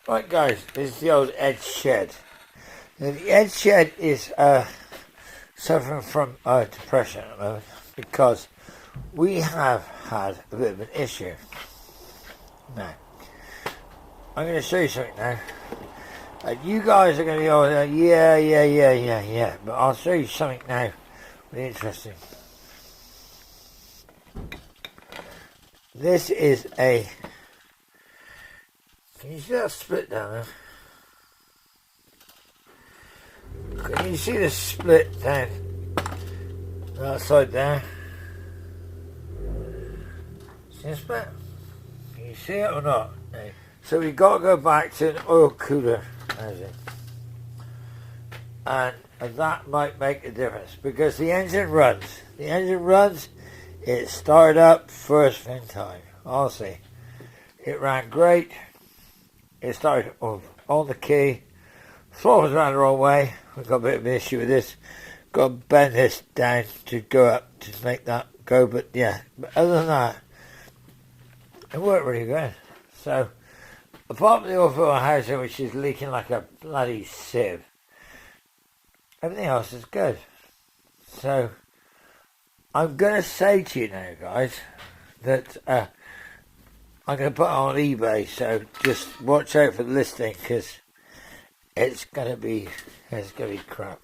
Right guys, this is the old Ed Shed. Now, the Ed Shed is suffering from depression at the moment because we have had a bit of an issue. Now, I'm going to show you something now. You guys are going to be all yeah. But I'll show you something now really interesting. This is a... Can you see that split down there? Can you see the split down that side there? See the split? Can you see it or not? No. So we've got to go back to an oil cooler engine. And that might make a difference because the engine runs. The engine runs, it started up first thing time. I'll see. It ran great. It started on the key. Throttles ran the wrong way. We've got a bit of an issue with this. Got to bend this down to go up to make that go. But yeah, but other than that, it worked really good. So, apart from the oil filter housing, which is leaking like a bloody sieve, everything else is good. So, I'm going to say to you now, guys, that I'm going to put it on eBay, so just watch out for the listing, because it's going to be crap.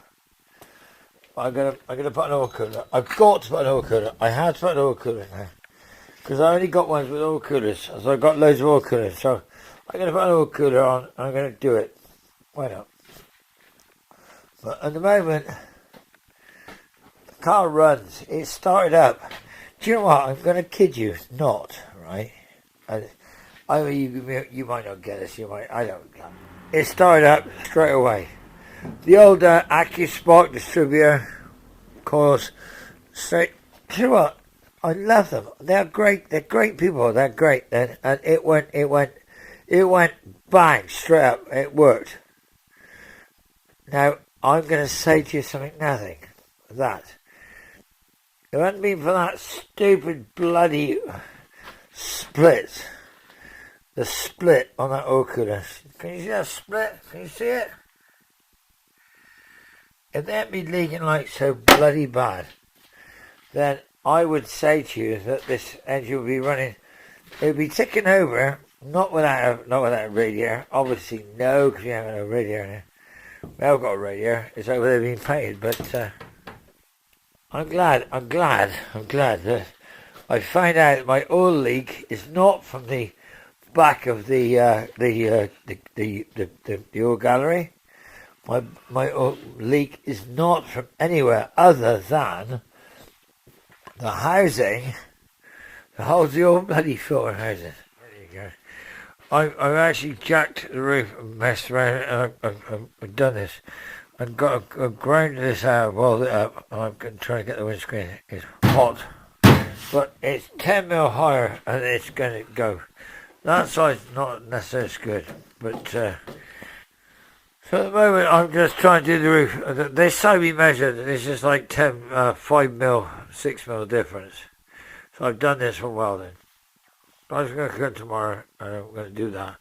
I'm going to put an oil cooler. I've got to put an oil cooler. I have to put an oil cooler now, because I only got ones with oil coolers, so I've got loads of oil coolers. So I'm going to put an oil cooler on, and I'm going to do it. Why not? But at the moment, the car runs. It started up. Do you know what? I'm going to kid you not, right? You might not get this. You might. I don't know. It started up straight away. The old AccuSpark distributor coils straight. Do you know what? I love them. They're great. They're great people. They're great. And it went bang straight up. It worked. Now I'm going to say to you something. Nothing. That. If it hadn't been for that stupid bloody split. The split on that oil cooler. Can you see that split? Can you see it? If they hadn't been leaking like so bloody bad, then I would say to you that this engine would be running. It would be ticking over, not without a radiator. Obviously, no, because we haven't got a radiator now. We have got a radiator. It's over there being painted, but I'm glad that I find out that my oil leak is not from the back of the oil gallery. My oil leak is not from anywhere other than the housing that holds the old bloody filter housing. There you go. I've actually jacked the roof and messed around. I've done this. I've ground this out, welded it up. I'm trying to get the windscreen. It's hot, but it's 10 mil higher, and it's going to go. That side's not necessarily good, but so at the moment I'm just trying to do the roof. This side we measured, and it's just like 5 mil, 6 mil difference. So I've done this for welding. I'm just going to come tomorrow, and I'm going to do that.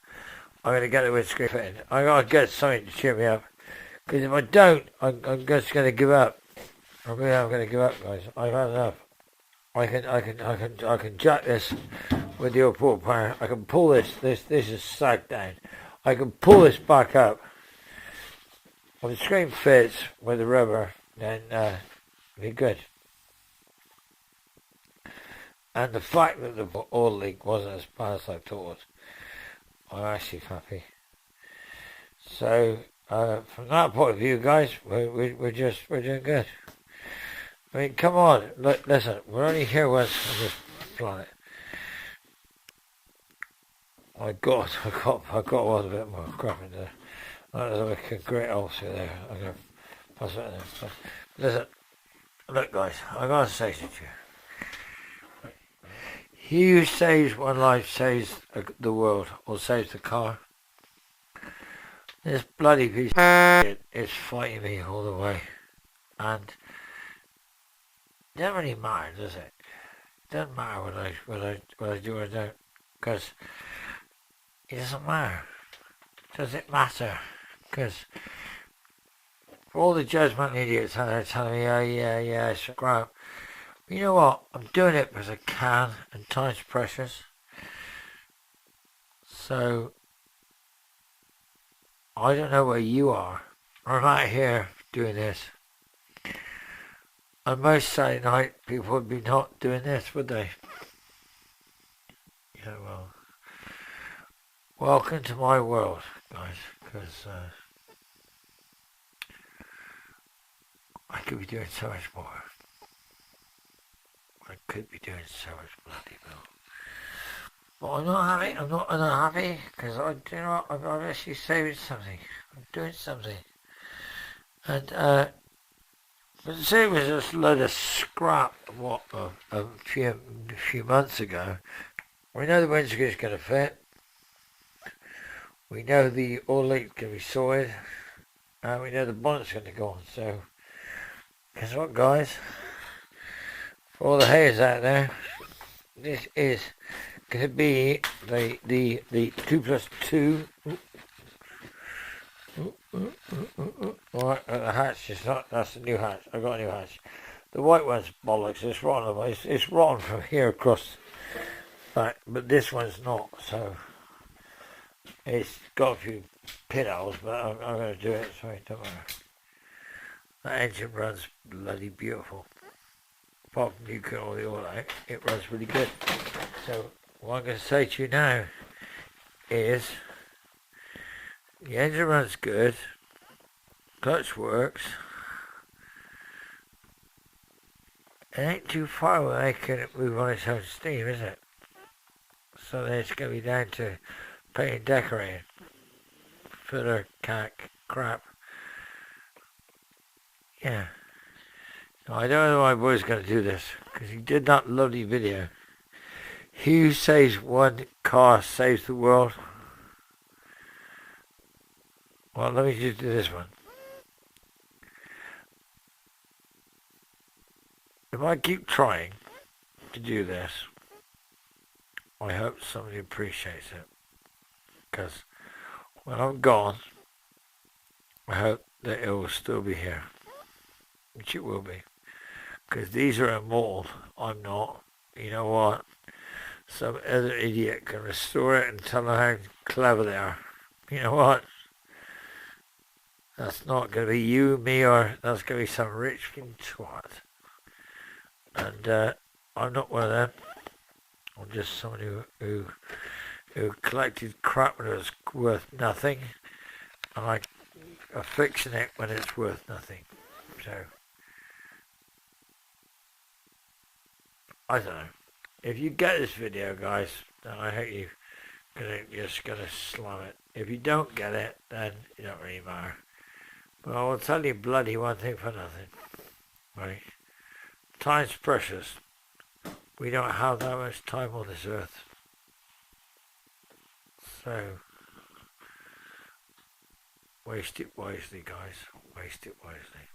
I'm going to get the windscreen fitted. I'm going to get something to cheer me up, because if I don't, I'm just going to give up. I'm going to give up, guys. I've had enough. I can jack this with the port power. I can pull this is sagged down. I can pull this back up. When the screen fits with the rubber, then it'll be good. And the fact that the oil leak wasn't as bad as I thought it was, I'm actually happy. So from that point of view, guys, we're doing good. I mean, come on, listen, we're only here once on this planet. I got one a bit more crap in there. There's like a great ulcer there. I'm going to pass it in there. So, listen, look guys, I got to say to you. He who saves one life saves the world, or saves the car. This bloody piece of shit is fighting me all the way. And it doesn't really matter, does it? It doesn't matter what I do or don't, because it doesn't matter. does it matter? Because for all the judgmental idiots out there telling me, oh yeah, it's crap. You know what? I'm doing it because I can, and time's precious. So, I don't know where you are. I'm out here doing this. On most Saturday night, people would be not doing this, would they? Yeah, well, welcome to my world, guys, because I could be doing so much more. I could be doing so much bloody more. But I'm not happy. I'm not unhappy because I'm actually saving something. I'm doing something. And but say it was just a load of scrap a few months ago. We know the windscreen's going to fit. We know the oil leak's going to be sorted. And we know the bonnet's going to go on. So guess what, guys? For all the haters out there, this is going to be the 2+2. Right, the hatch is not. That's the new hatch. I got a new hatch. The white one's bollocks. It's rotten. It's rotten from here across back, but this one's not. So it's got a few pinholes, but I'm going to do it. Sorry, don't worry. That engine runs bloody beautiful. Apart from you cut all the oil out, it runs really good. So what I'm going to say to you now is the engine runs good, clutch works, it ain't too far away, can it move on its own steam, is it? So then it's going to be down to paint and decorating, filler, cack, crap. Yeah. No, I don't know why my boy's going to do this, because he did that lovely video. He who saves one car saves the world. Well, let me just do this one. If I keep trying to do this, I hope somebody appreciates it. Because when I'm gone, I hope that it will still be here. Which it will be. Because these are immortal. I'm not. You know what? Some other idiot can restore it and tell them how clever they are. You know what? That's not going to be you, me, or that's going to be some rich twat. And I'm not one of them. I'm just somebody who collected crap when it was worth nothing, and I are fixing it when it's worth nothing. So I don't know. If you get this video, guys, then I hope you're just gonna slam it. If you don't get it, then it don't really matter. But I will tell you bloody one thing for nothing. Right? Time's precious. We don't have that much time on this earth. So waste it wisely, guys. Waste it wisely.